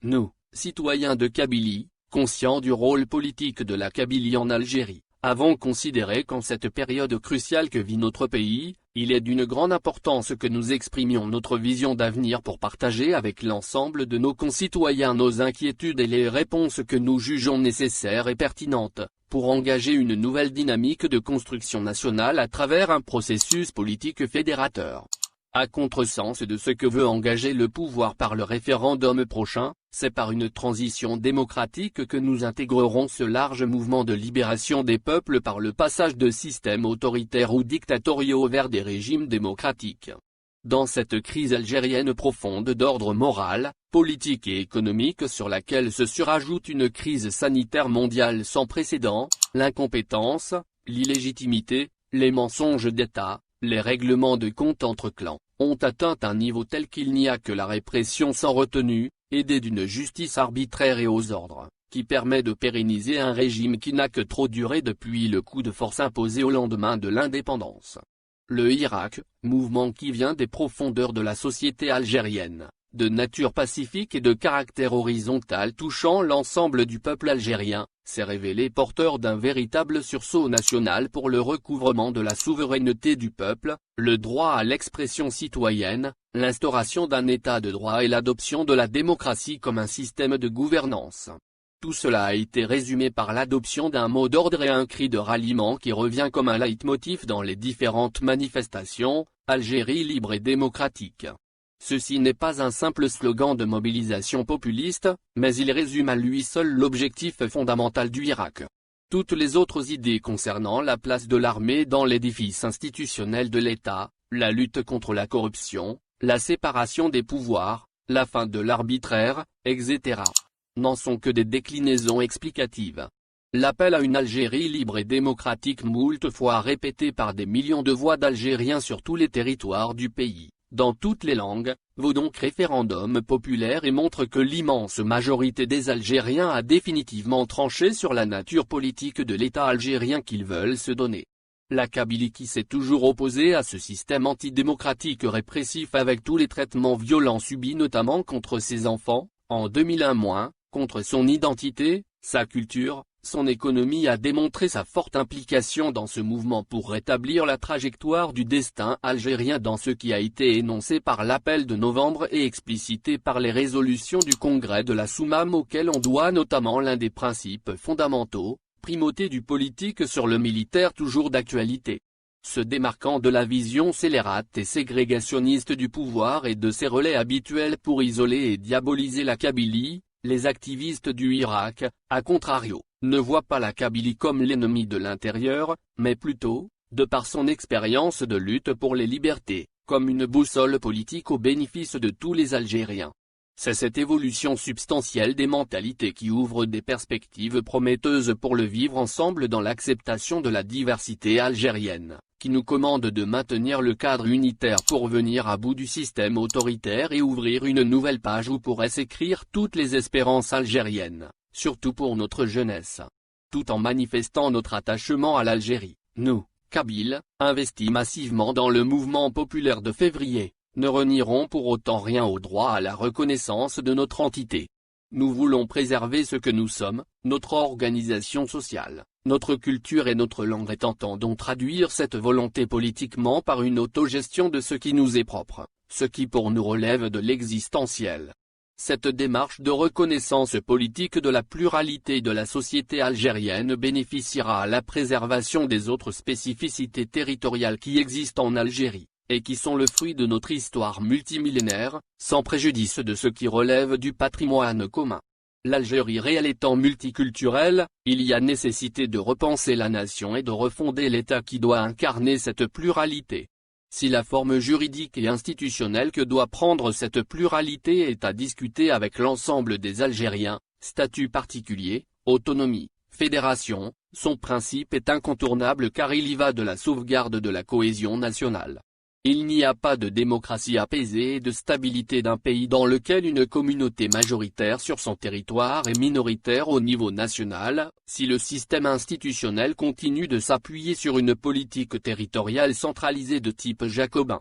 Nous, citoyens de Kabylie, conscients du rôle politique de la Kabylie en Algérie, avons considéré qu'en cette période cruciale que vit notre pays, il est d'une grande importance que nous exprimions notre vision d'avenir pour partager avec l'ensemble de nos concitoyens nos inquiétudes et les réponses que nous jugeons nécessaires et pertinentes, pour engager une nouvelle dynamique de construction nationale à travers un processus politique fédérateur. À contresens de ce que veut engager le pouvoir par le référendum prochain, c'est par une transition démocratique que nous intégrerons ce large mouvement de libération des peuples par le passage de systèmes autoritaires ou dictatoriaux vers des régimes démocratiques. Dans cette crise algérienne profonde d'ordre moral, politique et économique sur laquelle se surajoute une crise sanitaire mondiale sans précédent, l'incompétence, l'illégitimité, les mensonges d'État, les règlements de compte entre clans, ont atteint un niveau tel qu'il n'y a que la répression sans retenue, aidée d'une justice arbitraire et aux ordres, qui permet de pérenniser un régime qui n'a que trop duré depuis le coup de force imposé au lendemain de l'indépendance. Le Hirak, mouvement qui vient des profondeurs de la société algérienne, de nature pacifique et de caractère horizontal touchant l'ensemble du peuple algérien, s'est révélé porteur d'un véritable sursaut national pour le recouvrement de la souveraineté du peuple, le droit à l'expression citoyenne, l'instauration d'un état de droit et l'adoption de la démocratie comme un système de gouvernance. Tout cela a été résumé par l'adoption d'un mot d'ordre et un cri de ralliement qui revient comme un leitmotiv dans les différentes manifestations, Algérie libre et démocratique. Ceci n'est pas un simple slogan de mobilisation populiste, mais il résume à lui seul l'objectif fondamental du Hirak. Toutes les autres idées concernant la place de l'armée dans l'édifice institutionnel de l'État, la lutte contre la corruption, la séparation des pouvoirs, la fin de l'arbitraire, etc., n'en sont que des déclinaisons explicatives. L'appel à une Algérie libre et démocratique moult fois répété par des millions de voix d'Algériens sur tous les territoires du pays, dans toutes les langues, vaut donc référendum populaire et montre que l'immense majorité des Algériens a définitivement tranché sur la nature politique de l'État algérien qu'ils veulent se donner. La Kabylie qui s'est toujours opposée à ce système antidémocratique répressif avec tous les traitements violents subis notamment contre ses enfants, en 2001 contre son identité, sa culture, son économie a démontré sa forte implication dans ce mouvement pour rétablir la trajectoire du destin algérien dans ce qui a été énoncé par l'appel de novembre et explicité par les résolutions du Congrès de la Soumam auquel on doit notamment l'un des principes fondamentaux, primauté du politique sur le militaire toujours d'actualité. Se démarquant de la vision scélérate et ségrégationniste du pouvoir et de ses relais habituels pour isoler et diaboliser la Kabylie, les activistes du Hirak, à contrario, ne voient pas la Kabylie comme l'ennemi de l'intérieur, mais plutôt, de par son expérience de lutte pour les libertés, comme une boussole politique au bénéfice de tous les Algériens. C'est cette évolution substantielle des mentalités qui ouvre des perspectives prometteuses pour le vivre ensemble dans l'acceptation de la diversité algérienne, qui nous commande de maintenir le cadre unitaire pour venir à bout du système autoritaire et ouvrir une nouvelle page où pourraient s'écrire toutes les espérances algériennes, surtout pour notre jeunesse. Tout en manifestant notre attachement à l'Algérie, nous, Kabyles, investis massivement dans le mouvement populaire de février, ne renierons pour autant rien au droit à la reconnaissance de notre entité. Nous voulons préserver ce que nous sommes, notre organisation sociale, notre culture et notre langue et entendons traduire cette volonté politiquement par une autogestion de ce qui nous est propre, ce qui pour nous relève de l'existentiel. Cette démarche de reconnaissance politique de la pluralité de la société algérienne bénéficiera à la préservation des autres spécificités territoriales qui existent en Algérie, et qui sont le fruit de notre histoire multimillénaire, sans préjudice de ce qui relève du patrimoine commun. L'Algérie réelle étant multiculturelle, il y a nécessité de repenser la nation et de refonder l'État qui doit incarner cette pluralité. Si la forme juridique et institutionnelle que doit prendre cette pluralité est à discuter avec l'ensemble des Algériens, statut particulier, autonomie, fédération, son principe est incontournable car il y va de la sauvegarde de la cohésion nationale. Il n'y a pas de démocratie apaisée et de stabilité d'un pays dans lequel une communauté majoritaire sur son territoire est minoritaire au niveau national, si le système institutionnel continue de s'appuyer sur une politique territoriale centralisée de type jacobin.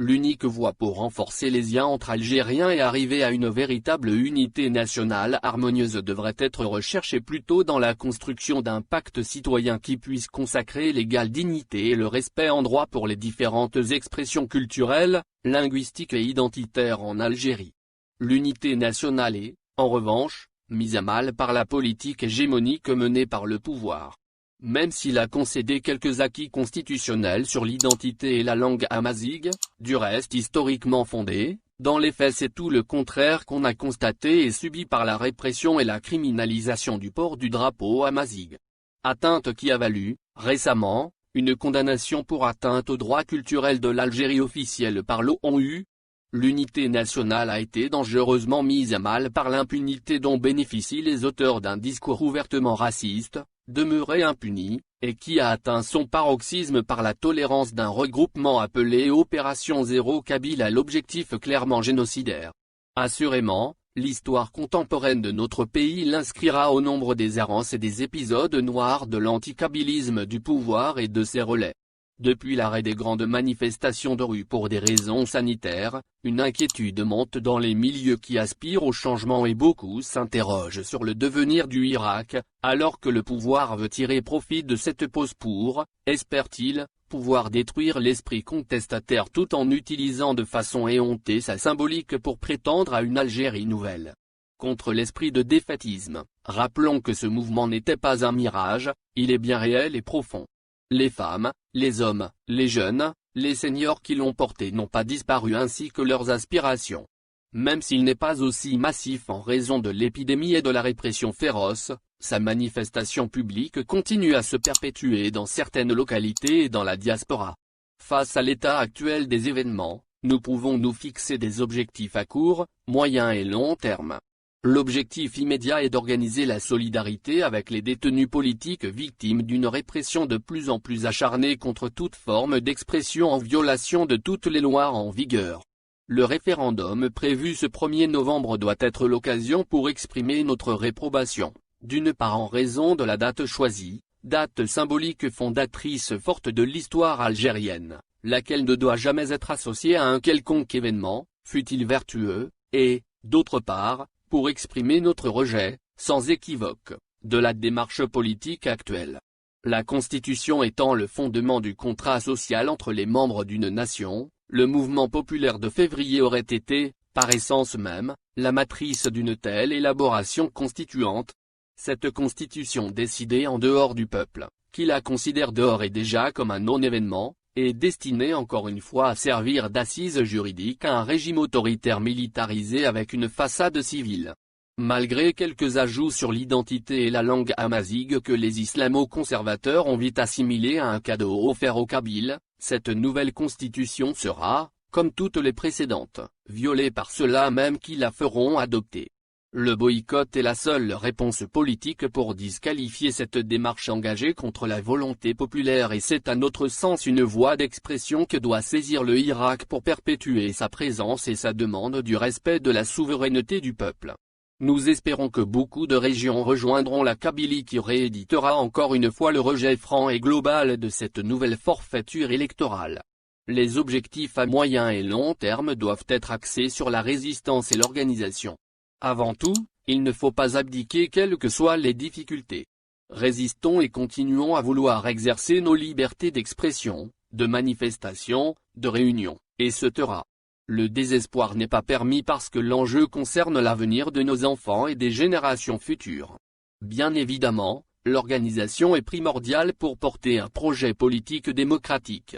L'unique voie pour renforcer les liens entre Algériens et arriver à une véritable unité nationale harmonieuse devrait être recherchée plutôt dans la construction d'un pacte citoyen qui puisse consacrer l'égale dignité et le respect en droit pour les différentes expressions culturelles, linguistiques et identitaires en Algérie. L'unité nationale est, en revanche, mise à mal par la politique hégémonique menée par le pouvoir. Même s'il a concédé quelques acquis constitutionnels sur l'identité et la langue amazigh, du reste historiquement fondés, dans les faits c'est tout le contraire qu'on a constaté et subi par la répression et la criminalisation du port du drapeau amazigh. Atteinte qui a valu, récemment, une condamnation pour atteinte aux droits culturels de l'Algérie officielle par l'ONU. L'unité nationale a été dangereusement mise à mal par l'impunité dont bénéficient les auteurs d'un discours ouvertement raciste, demeuré impuni, et qui a atteint son paroxysme par la tolérance d'un regroupement appelé Opération Zéro Kabyle à l'objectif clairement génocidaire. Assurément, l'histoire contemporaine de notre pays l'inscrira au nombre des errances et des épisodes noirs de l'anticabylisme du pouvoir et de ses relais. Depuis l'arrêt des grandes manifestations de rue pour des raisons sanitaires, une inquiétude monte dans les milieux qui aspirent au changement et beaucoup s'interrogent sur le devenir du Irak, alors que le pouvoir veut tirer profit de cette pause pour, espère-t-il, pouvoir détruire l'esprit contestataire tout en utilisant de façon éhontée sa symbolique pour prétendre à une Algérie nouvelle. Contre l'esprit de défaitisme, rappelons que ce mouvement n'était pas un mirage, il est bien réel et profond. Les femmes, les hommes, les jeunes, les seniors qui l'ont porté n'ont pas disparu ainsi que leurs aspirations. Même s'il n'est pas aussi massif en raison de l'épidémie et de la répression féroce, sa manifestation publique continue à se perpétuer dans certaines localités et dans la diaspora. Face à l'état actuel des événements, nous pouvons nous fixer des objectifs à court, moyen et long terme. L'objectif immédiat est d'organiser la solidarité avec les détenus politiques victimes d'une répression de plus en plus acharnée contre toute forme d'expression en violation de toutes les lois en vigueur. Le référendum prévu ce 1er novembre doit être l'occasion pour exprimer notre réprobation, d'une part en raison de la date choisie, date symbolique fondatrice forte de l'histoire algérienne, laquelle ne doit jamais être associée à un quelconque événement, fût-il vertueux, et, d'autre part, pour exprimer notre rejet, sans équivoque, de la démarche politique actuelle. La Constitution étant le fondement du contrat social entre les membres d'une nation, le mouvement populaire de février aurait été, par essence même, la matrice d'une telle élaboration constituante. Cette Constitution décidée en dehors du peuple, qui la considère d'ores et déjà comme un non-événement, est destinée encore une fois à servir d'assise juridique à un régime autoritaire militarisé avec une façade civile. Malgré quelques ajouts sur l'identité et la langue amazigh que les islamo-conservateurs ont vite assimilés à un cadeau offert aux Kabyles, cette nouvelle constitution sera, comme toutes les précédentes, violée par ceux-là même qui la feront adopter. Le boycott est la seule réponse politique pour disqualifier cette démarche engagée contre la volonté populaire et c'est à notre sens une voie d'expression que doit saisir le Irak pour perpétuer sa présence et sa demande du respect de la souveraineté du peuple. Nous espérons que beaucoup de régions rejoindront la Kabylie qui rééditera encore une fois le rejet franc et global de cette nouvelle forfaiture électorale. Les objectifs à moyen et long terme doivent être axés sur la résistance et l'organisation. Avant tout, il ne faut pas abdiquer quelles que soient les difficultés. Résistons et continuons à vouloir exercer nos libertés d'expression, de manifestation, de réunion, et se taira. Le désespoir n'est pas permis parce que l'enjeu concerne l'avenir de nos enfants et des générations futures. Bien évidemment, l'organisation est primordiale pour porter un projet politique démocratique.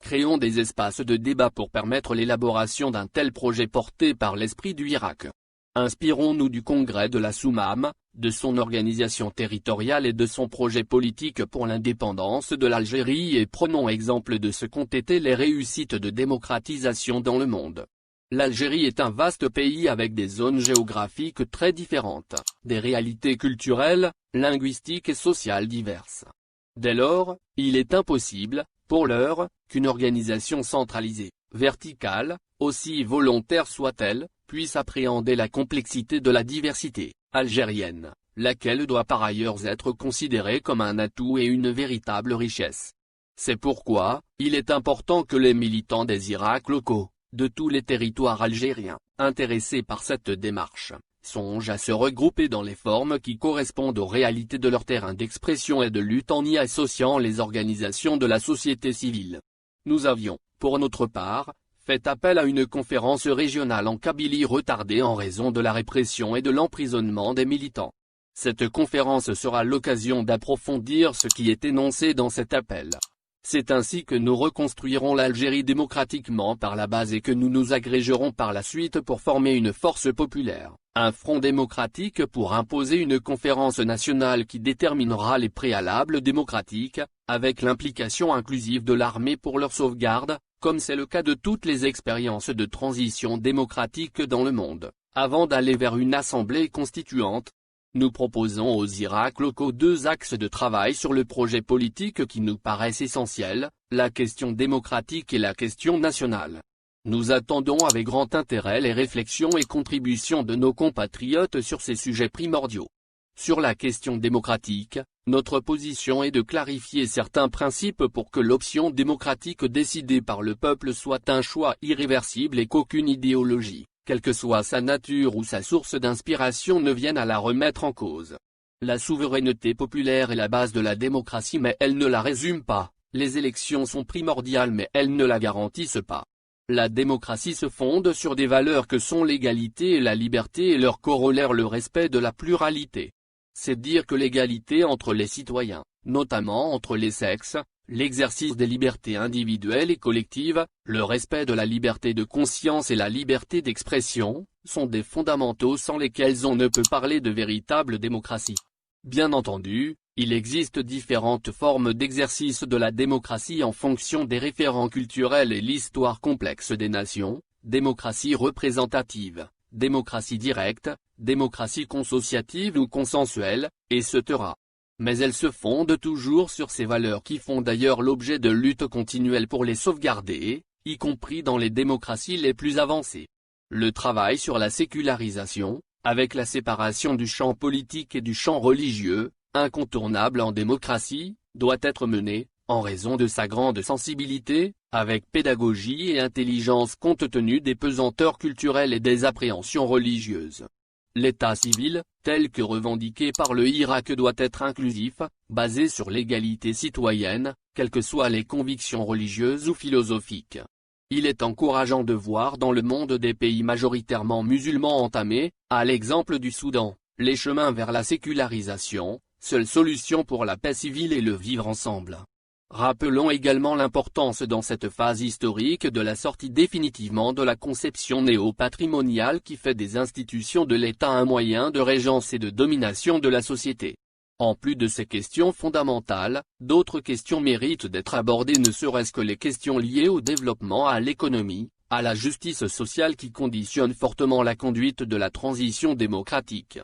Créons des espaces de débat pour permettre l'élaboration d'un tel projet porté par l'esprit du Irak. Inspirons-nous du congrès de la Soumam, de son organisation territoriale et de son projet politique pour l'indépendance de l'Algérie et prenons exemple de ce qu'ont été les réussites de démocratisation dans le monde. L'Algérie est un vaste pays avec des zones géographiques très différentes, des réalités culturelles, linguistiques et sociales diverses. Dès lors, il est impossible, pour l'heure, qu'une organisation centralisée, verticale, aussi volontaire soit-elle, puisse appréhender la complexité de la diversité algérienne, laquelle doit par ailleurs être considérée comme un atout et une véritable richesse. C'est pourquoi, il est important que les militants des Irak locaux, de tous les territoires algériens, intéressés par cette démarche, songent à se regrouper dans les formes qui correspondent aux réalités de leur terrain d'expression et de lutte en y associant les organisations de la société civile. Nous avions, pour notre part, fait appel à une conférence régionale en Kabylie retardée en raison de la répression et de l'emprisonnement des militants. Cette conférence sera l'occasion d'approfondir ce qui est énoncé dans cet appel. C'est ainsi que nous reconstruirons l'Algérie démocratiquement par la base et que nous nous agrégerons par la suite pour former une force populaire, un front démocratique pour imposer une conférence nationale qui déterminera les préalables démocratiques, avec l'implication inclusive de l'armée pour leur sauvegarde, comme c'est le cas de toutes les expériences de transition démocratique dans le monde, avant d'aller vers une assemblée constituante. Nous proposons aux Irak locaux deux axes de travail sur le projet politique qui nous paraissent essentiels, la question démocratique et la question nationale. Nous attendons avec grand intérêt les réflexions et contributions de nos compatriotes sur ces sujets primordiaux. Sur la question démocratique, notre position est de clarifier certains principes pour que l'option démocratique décidée par le peuple soit un choix irréversible et qu'aucune idéologie, quelle que soit sa nature ou sa source d'inspiration, ne vienne à la remettre en cause. La souveraineté populaire est la base de la démocratie mais elle ne la résume pas, les élections sont primordiales mais elles ne la garantissent pas. La démocratie se fonde sur des valeurs que sont l'égalité et la liberté et leur corollaire le respect de la pluralité. C'est dire que l'égalité entre les citoyens, notamment entre les sexes, l'exercice des libertés individuelles et collectives, le respect de la liberté de conscience et la liberté d'expression, sont des fondamentaux sans lesquels on ne peut parler de véritable démocratie. Bien entendu, il existe différentes formes d'exercice de la démocratie en fonction des référents culturels et l'histoire complexe des nations, démocratie représentative, démocratie directe, démocratie consociative ou consensuelle, etc. Mais elle se fonde toujours sur ces valeurs qui font d'ailleurs l'objet de luttes continuelles pour les sauvegarder, y compris dans les démocraties les plus avancées. Le travail sur la sécularisation, avec la séparation du champ politique et du champ religieux, incontournable en démocratie, doit être mené, en raison de sa grande sensibilité, avec pédagogie et intelligence compte tenu des pesanteurs culturelles et des appréhensions religieuses. L'état civil, tel que revendiqué par le Irak, doit être inclusif, basé sur l'égalité citoyenne, quelles que soient les convictions religieuses ou philosophiques. Il est encourageant de voir dans le monde des pays majoritairement musulmans entamer, à l'exemple du Soudan, les chemins vers la sécularisation, seule solution pour la paix civile et le vivre ensemble. Rappelons également l'importance dans cette phase historique de la sortie définitivement de la conception néo-patrimoniale qui fait des institutions de l'État un moyen de régence et de domination de la société. En plus de ces questions fondamentales, d'autres questions méritent d'être abordées, ne serait-ce que les questions liées au développement, à l'économie, à la justice sociale qui conditionnent fortement la conduite de la transition démocratique.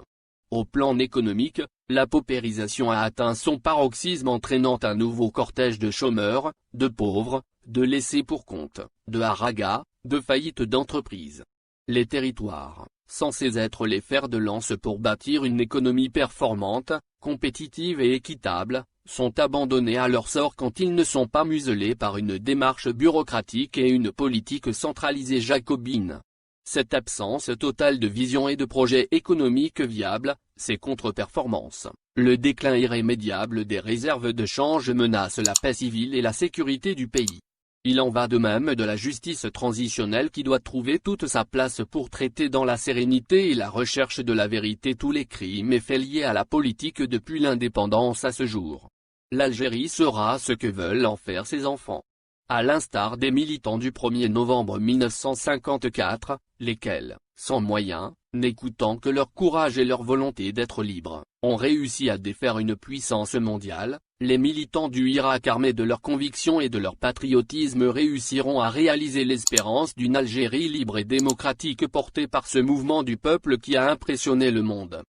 Au plan économique, la paupérisation a atteint son paroxysme entraînant un nouveau cortège de chômeurs, de pauvres, de laissés pour compte, de haragas, de faillites d'entreprises. Les territoires, censés être les fers de lance pour bâtir une économie performante, compétitive et équitable, sont abandonnés à leur sort quand ils ne sont pas muselés par une démarche bureaucratique et une politique centralisée jacobine. Cette absence totale de vision et de projet économique viable, ces contre-performances, le déclin irrémédiable des réserves de change menacent la paix civile et la sécurité du pays. Il en va de même de la justice transitionnelle qui doit trouver toute sa place pour traiter dans la sérénité et la recherche de la vérité tous les crimes et faits liés à la politique depuis l'indépendance à ce jour. L'Algérie sera ce que veulent en faire ses enfants. À l'instar des militants du 1er novembre 1954, lesquels, sans moyens, n'écoutant que leur courage et leur volonté d'être libres, ont réussi à défaire une puissance mondiale, les militants du Irak armés de leurs convictions et de leur patriotisme réussiront à réaliser l'espérance d'une Algérie libre et démocratique portée par ce mouvement du peuple qui a impressionné le monde.